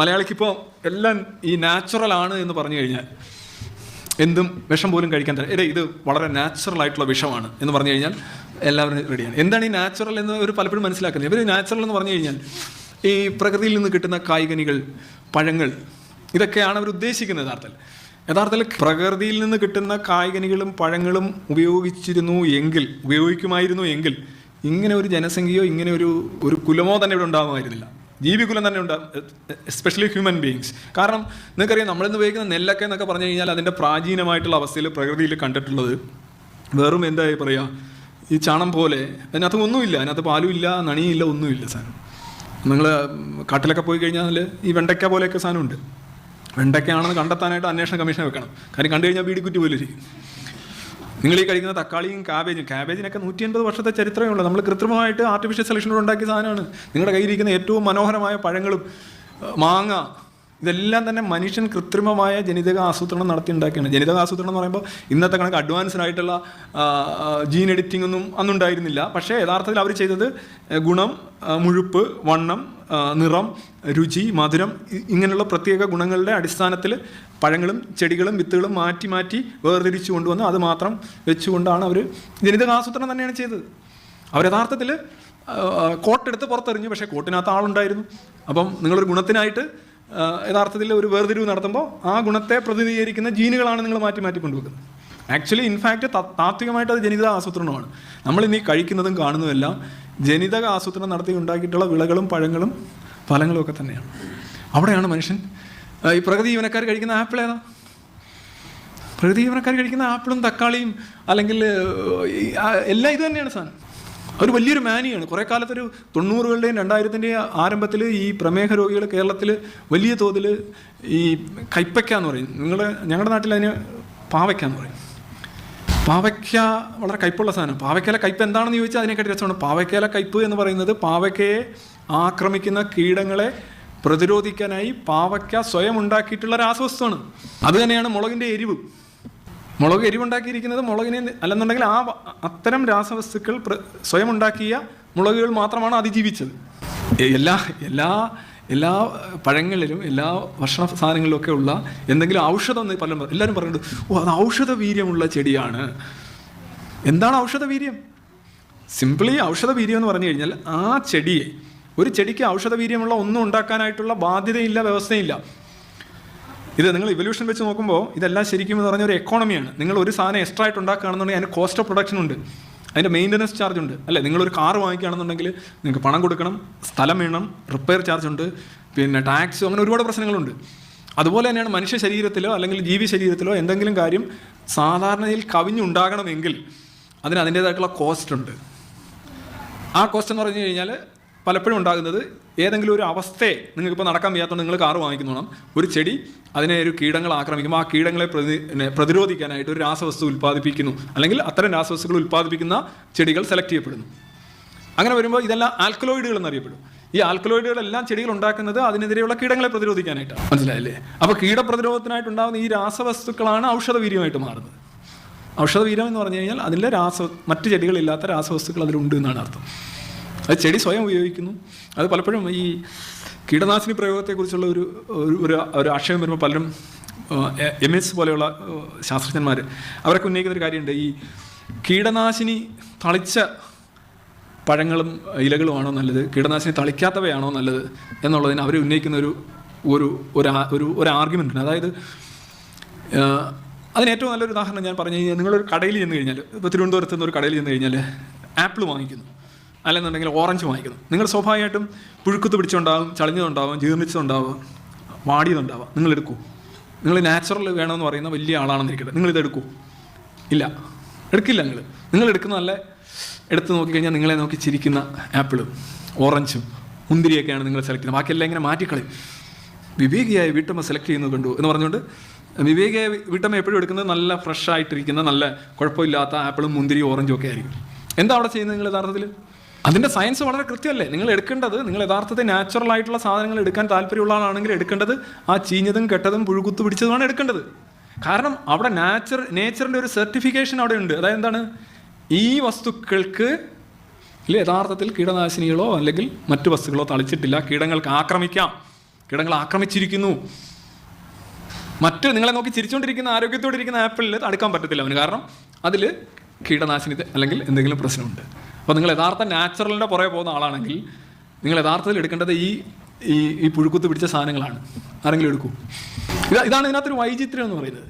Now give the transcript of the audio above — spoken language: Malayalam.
മലയാളിക്കിപ്പോൾ എല്ലാം ഈ നാച്ചുറൽ ആണ് എന്ന് പറഞ്ഞു കഴിഞ്ഞാൽ എന്തും വിഷം പോലും കഴിക്കാൻ ഇത് വളരെ നാച്ചുറൽ ആയിട്ടുള്ള വിഷമാണ് എന്ന് പറഞ്ഞു കഴിഞ്ഞാൽ എല്ലാവരും റെഡിയാണ്. എന്താണ് ഈ നാച്ചുറൽ എന്ന് ഒരു പലപ്പോഴും മനസ്സിലാക്കുന്നത്? ഇവർ നാച്ചുറൽ എന്ന് പറഞ്ഞു കഴിഞ്ഞാൽ ഈ പ്രകൃതിയിൽ നിന്ന് കിട്ടുന്ന കായ്കനികൾ, പഴങ്ങൾ, ഇതൊക്കെയാണ് അവർ ഉദ്ദേശിക്കുന്നത്. യഥാർത്ഥത്തിൽ പ്രകൃതിയിൽ നിന്ന് കിട്ടുന്ന കായ്കനികളും പഴങ്ങളും ഉപയോഗിക്കുമായിരുന്നു എങ്കിൽ ഇങ്ങനെ ഒരു ജനസംഖ്യയോ ഇങ്ങനെ ഒരു കുലമോ തന്നെ ഇവിടെ ഉണ്ടാകുമായിരുന്നില്ല. ജീവികുലം തന്നെ ഉണ്ടാകും, എസ്പെഷ്യലി ഹ്യൂമൻ ബീയിങ്സ്. കാരണം നിങ്ങൾക്കറിയാം, നമ്മളിന്ന് ഉപയോഗിക്കുന്ന നെല്ലൊക്കെ എന്നൊക്കെ പറഞ്ഞു കഴിഞ്ഞാൽ അതിൻ്റെ പ്രാചീനമായിട്ടുള്ള അവസ്ഥയിൽ പ്രകൃതിയിൽ കണ്ടിട്ടുള്ളത് വെറും എന്താ പറയുക, ഈ ചാണം പോലെ. അതിനകത്ത് ഒന്നുമില്ല, അതിനകത്ത് പാലും ഇല്ല, നണിയില്ല, ഒന്നുമില്ല സാധനം. നിങ്ങൾ കാട്ടിലൊക്കെ പോയി കഴിഞ്ഞാൽ ഈ വെണ്ടയ്ക്ക പോലെയൊക്കെ സാധനമുണ്ട്. വെണ്ടയ്ക്കയാണെന്ന് കണ്ടെത്താനായിട്ട് അന്വേഷണ കമ്മീഷൻ വെക്കണം. കാര്യം കണ്ടു കഴിഞ്ഞാൽ ബീഡിക്കുറ്റി പോലെ ഇരിക്കും. നിങ്ങൾ ഈ കഴിക്കുന്ന തക്കാളിയും ക്യാബേജിനൊക്കെ 150 വർഷത്തെ ചരിത്രമേ ഉള്ളൂ. നമ്മൾ കൃത്രിമമായിട്ട് ആർട്ടിഫിഷ്യൽ സെലക്ഷനോട് ഉണ്ടാക്കിയ സാധനമാണ്. നിങ്ങളുടെ കയ്യിലിരിക്കുന്ന ഏറ്റവും മനോഹരമായ പഴങ്ങളും മാങ്ങ, ഇതെല്ലാം തന്നെ മനുഷ്യൻ കൃത്രിമമായ ജനിതക ആസൂത്രണം നടത്തി ഉണ്ടാക്കിയാണ്. ജനിതക ആസൂത്രണം എന്ന് പറയുമ്പോൾ ഇന്നത്തെ കണക്ക് അഡ്വാൻസ്ഡ് ആയിട്ടുള്ള ജീൻ എഡിറ്റിംഗ് ഒന്നും അന്നുണ്ടായിരുന്നില്ല. പക്ഷേ യഥാർത്ഥത്തിൽ അവർ ചെയ്തത് ഗുണം, മുഴുപ്പ്, വണ്ണം, നിറം, രുചി, മധുരം, ഇങ്ങനെയുള്ള പ്രത്യേക ഗുണങ്ങളുടെ അടിസ്ഥാനത്തിൽ പഴങ്ങളും ചെടികളും വിത്തുകളും മാറ്റി മാറ്റി വേർതിരിച്ചു കൊണ്ടുവന്ന് അത് മാത്രം വെച്ചുകൊണ്ടാണ് അവർ ജനിതക ആസൂത്രണം തന്നെയാണ് ചെയ്തത്. അവർ യഥാർത്ഥത്തിൽ കോട്ടെടുത്ത് പുറത്തെറിഞ്ഞു, പക്ഷേ കോട്ടിനകത്ത് ആളുണ്ടായിരുന്നു. അപ്പം നിങ്ങളൊരു ഗുണത്തിനായിട്ട് യഥാർത്ഥത്തിൽ ഒരു വേർതിരിവ് നടത്തുമ്പോൾ ആ ഗുണത്തെ പ്രതിനിധീകരിക്കുന്ന ജീനുകളാണ് നിങ്ങൾ മാറ്റി മാറ്റി കൊണ്ടുവെക്കുന്നത്. ആക്ച്വലി ഇൻഫാക്റ്റ് താത്വികമായിട്ട് അത് ജനിതക ആസൂത്രണമാണ്. നമ്മളിന്ന് ഈ കഴിക്കുന്നതും കാണുന്നതുമെല്ലാം ജനിതക ആസൂത്രണം നടത്തി ഉണ്ടാക്കിയിട്ടുള്ള വിളകളും പഴങ്ങളും ഫലങ്ങളും ഒക്കെ തന്നെയാണ്. അവിടെയാണ് മനുഷ്യൻ ഈ പ്രകൃതി ജീവനക്കാർ കഴിക്കുന്ന ആപ്പിൾ ഏതാ? പ്രകൃതി ജീവനക്കാർ കഴിക്കുന്ന ആപ്പിളും തക്കാളിയും അല്ലെങ്കിൽ എല്ലാം ഇത് തന്നെയാണ് സാധനം. ഒരു വലിയൊരു മാനിയാണ്. കുറേ കാലത്തൊരു 90കളുടെയും 2000ൻ്റെയും ആരംഭത്തിൽ ഈ പ്രമേഹ രോഗികൾ കേരളത്തിൽ വലിയ തോതിൽ ഈ കൈപ്പയ്ക്ക എന്ന് പറയും. ഞങ്ങളുടെ നാട്ടിൽ അതിന് പാവയ്ക്ക എന്ന് പറയും. പാവയ്ക്ക വളരെ കയ്പുള്ള സാധനം. പാവയ്ക്കയിലെ കയ്പ് എന്താണെന്ന് ചോദിച്ചാൽ അതിനെക്കാട്ടി രസമാണ്. പാവയ്ക്കയിലെ കയ്പ് എന്ന് പറയുന്നത് പാവയ്ക്കയെ ആക്രമിക്കുന്ന കീടങ്ങളെ പ്രതിരോധിക്കാനായി പാവയ്ക്ക സ്വയം ഉണ്ടാക്കിയിട്ടുള്ള രാസവസ്തുവാണ്. അത് തന്നെയാണ് മുളകിൻ്റെ എരിവ്. മുളക് എരിവുണ്ടാക്കിയിരിക്കുന്നത് മുളകിനെ അല്ലെന്നുണ്ടെങ്കിൽ അത്തരം രാസവസ്തുക്കൾ സ്വയം ഉണ്ടാക്കിയ മുളകുകൾ മാത്രമാണ് അതിജീവിച്ചത്. എല്ലാ പഴങ്ങളിലും എല്ലാ ഭക്ഷണ സാധനങ്ങളിലൊക്കെ ഉള്ള എന്തെങ്കിലും ഔഷധം എന്ന് എല്ലാവരും പറയുന്നുണ്ട്, അത് ഔഷധ വീര്യമുള്ള ചെടിയാണ്. എന്താണ് ഔഷധ വീര്യം? സിംപിളി ഔഷധ വീര്യം എന്ന് പറഞ്ഞു കഴിഞ്ഞാൽ ഒരു ചെടിക്ക് ഔഷധ വീര്യമുള്ള ഒന്നും ഉണ്ടാക്കാനായിട്ടുള്ള ബാധ്യതയില്ല, വ്യവസ്ഥയില്ല. ഇത് നിങ്ങൾ ഇവല്യൂഷൻ വെച്ച് നോക്കുമ്പോൾ ഇതെല്ലാം ശരിക്കും എന്ന് പറഞ്ഞ ഒരു എക്കോണമിയാണ്. നിങ്ങൾ ഒരു സാധനം എക്സ്ട്രാ ആയിട്ട് ഉണ്ടാക്കുകയാണെന്നുണ്ടെങ്കിൽ അതിന് കോസ്റ്റ് ഓഫ് പ്രൊഡക്ഷൻ ഉണ്ട്, അതിൻ്റെ മെയിൻ്റനൻസ് ചാർജ് ഉണ്ട്. അല്ലേ, നിങ്ങളൊരു കാർ വാങ്ങിക്കുകയാണെന്നുണ്ടെങ്കിൽ നിങ്ങൾക്ക് പണം കൊടുക്കണം, സ്ഥലം വേണം, റിപ്പയർ ചാർജ് ഉണ്ട്, പിന്നെ ടാക്സ്, അങ്ങനെ ഒരുപാട് പ്രശ്നങ്ങളുണ്ട്. അതുപോലെ തന്നെയാണ് മനുഷ്യ ശരീരത്തിലോ അല്ലെങ്കിൽ ജീവി ശരീരത്തിലോ എന്തെങ്കിലും കാര്യം സാധാരണയിൽ കവിഞ്ഞുണ്ടാകണമെങ്കിൽ അതിൻ്റേതായിട്ടുള്ള കോസ്റ്റ് ഉണ്ട്. ആ കോസ്റ്റ് എന്ന് പറഞ്ഞു കഴിഞ്ഞാൽ പലപ്പോഴും ഉണ്ടാകുന്നത് ഏതെങ്കിലും ഒരു അവസ്ഥയെ നിങ്ങൾക്കിപ്പോൾ നടക്കാൻ വയ്യാത്തതുകൊണ്ട് നിങ്ങൾ കാറ് വാങ്ങിക്കുന്നോണം. ഒരു ചെടി അതിനെ ഒരു കീടങ്ങൾ ആക്രമിക്കുമ്പോൾ ആ കീടങ്ങളെ പ്രതിരോധിക്കാനായിട്ട് ഒരു രാസവസ്തു ഉൽപ്പാദിപ്പിക്കുന്നു, അല്ലെങ്കിൽ അത്തരം രാസവസ്തുക്കൾ ഉൽപ്പാദിപ്പിക്കുന്ന ചെടികൾ സെലക്ട് ചെയ്യപ്പെടുന്നു. അങ്ങനെ വരുമ്പോൾ ഇതെല്ലാം ആൽക്കലോയിഡുകൾ എന്നറിയപ്പെടും. ഈ ആൽക്കലോയിഡുകളെല്ലാം ചെടികൾ ഉണ്ടാക്കുന്നത് അതിനെതിരെയുള്ള കീടങ്ങളെ പ്രതിരോധിക്കാനായിട്ടാണ്. മനസ്സിലായില്ലേ? അപ്പോൾ കീടപ്രതിരോധത്തിനായിട്ടുണ്ടാകുന്ന ഈ രാസവസ്തുക്കളാണ് ഔഷധവീര്യമായിട്ട് മാറുന്നത്. ഔഷധവീര്യം എന്ന് പറഞ്ഞു കഴിഞ്ഞാൽ അതിലെ മറ്റ് ചെടികളില്ലാത്ത രാസവസ്തുക്കൾ അതിലുണ്ട് എന്നാണ് അർത്ഥം. അത് ചെടി സ്വയം ഉപയോഗിക്കുന്നു. അത് പലപ്പോഴും ഈ കീടനാശിനി പ്രയോഗത്തെക്കുറിച്ചുള്ള ഒരു ആശയം വരുമ്പോൾ പലരും MS പോലെയുള്ള ശാസ്ത്രജ്ഞന്മാർ അവരൊക്കെ ഉന്നയിക്കുന്നൊരു കാര്യമുണ്ട്. ഈ കീടനാശിനി തളിച്ച പഴങ്ങളും ഇലകളുമാണോ നല്ലത്, കീടനാശിനി തളിക്കാത്തവയാണോ നല്ലത് എന്നുള്ളതിന് അവർ ഉന്നയിക്കുന്ന ഒരു ആർഗ്യുമെൻ്റ് ഉണ്ട്. അതായത് അതിന് ഏറ്റവും നല്ലൊരു ഉദാഹരണം ഞാൻ പറഞ്ഞു കഴിഞ്ഞാൽ, നിങ്ങളൊരു കടയിൽ ചെന്ന് കഴിഞ്ഞാൽ, ഇപ്പോൾ തിരുവനന്തപുരത്ത് നിന്ന് ഒരു കടയിൽ ചെന്ന് കഴിഞ്ഞാൽ ആപ്പിൾ വാങ്ങിക്കുന്നു, അല്ലെന്നുണ്ടെങ്കിൽ ഓറഞ്ച് വാങ്ങിക്കുന്നു. നിങ്ങൾ സ്വാഭാവികമായിട്ടും പുഴുക്കുത്ത് പിടിച്ചുണ്ടാവും, ചളിഞ്ഞതുണ്ടാവും, ജീർണിച്ചതുണ്ടാവും, വാടിയതുണ്ടാവാം. നിങ്ങളെടുക്കൂ. നിങ്ങൾ നാച്ചുറൽ വേണമെന്ന് പറയുന്ന വലിയ ആളാണെന്നിരിക്കട്ടെ, നിങ്ങളിതെടുക്കൂ? ഇല്ല, എടുക്കില്ല. നിങ്ങൾ എടുക്കുന്ന നല്ല എടുത്ത് നോക്കിക്കഴിഞ്ഞാൽ നിങ്ങളെ നോക്കി ചിരിക്കുന്ന ആപ്പിളും ഓറഞ്ചും മുന്തിരിയൊക്കെയാണ് നിങ്ങൾ സെലക്ട് ചെയ്യുന്നത്. ബാക്കിയെല്ലാം ഇങ്ങനെ മാറ്റിക്കളയും. വിവേകിയായ വീട്ടമ്മ സെലക്ട് ചെയ്യുന്നത് കണ്ടു എന്ന് പറഞ്ഞുകൊണ്ട് വിവേകിയായ വീട്ടമ്മ എപ്പോഴും എടുക്കുന്നത് നല്ല ഫ്രഷ് ആയിട്ടിരിക്കുന്ന നല്ല കുഴപ്പമില്ലാത്ത ആപ്പിളും മുന്തിരിയും ഓറഞ്ചും ഒക്കെ ആയിരിക്കും. എന്താ അവിടെ ചെയ്യുന്നത് നിങ്ങൾ യഥാർത്ഥത്തിൽ? അതിൻ്റെ സയൻസ് വളരെ കൃത്യമല്ലേ? നിങ്ങൾ യഥാർത്ഥത്തിൽ നാച്ചുറൽ ആയിട്ടുള്ള സാധനങ്ങൾ എടുക്കാൻ താല്പര്യമുള്ള ആളാണെങ്കിൽ എടുക്കേണ്ടത് ആ ചീഞ്ഞതും കെട്ടതും പുഴുകുത്തു പിടിച്ചതുമാണ് എടുക്കേണ്ടത്. കാരണം അവിടെ നേച്ചറിൻ്റെ ഒരു സർട്ടിഫിക്കേഷൻ അവിടെ ഉണ്ട്. അതായത് എന്താണ്, ഈ വസ്തുക്കൾക്ക് യഥാർത്ഥത്തിൽ കീടനാശിനികളോ അല്ലെങ്കിൽ മറ്റു വസ്തുക്കളോ തളിച്ചിട്ടില്ല, കീടങ്ങൾക്ക് ആക്രമിക്കാം കീടങ്ങൾ ആക്രമിച്ചിരിക്കുന്നു. മറ്റ് നിങ്ങളെ നോക്കി ചിരിച്ചുകൊണ്ടിരിക്കുന്ന ആരോഗ്യത്തോടെ ഇരിക്കുന്ന ആപ്പിളിൽ അടുക്കാൻ പറ്റത്തില്ല അവന്, കാരണം അതിൽ കീടനാശിനി അല്ലെങ്കിൽ എന്തെങ്കിലും പ്രശ്നമുണ്ട്. അപ്പോൾ നിങ്ങൾ യഥാർത്ഥ നാച്ചുറലിൻ്റെ പുറകെ പോകുന്ന ആളാണെങ്കിൽ നിങ്ങൾ യഥാർത്ഥത്തിൽ എടുക്കേണ്ടത് ഈ പുഴുക്കുത്ത് പിടിച്ച സാധനങ്ങളാണ്. ആരെങ്കിലും എടുക്കൂ. ഇതാണ് ഇതിനകത്തൊരു വൈചിത്ര്യം എന്ന് പറയുന്നത്.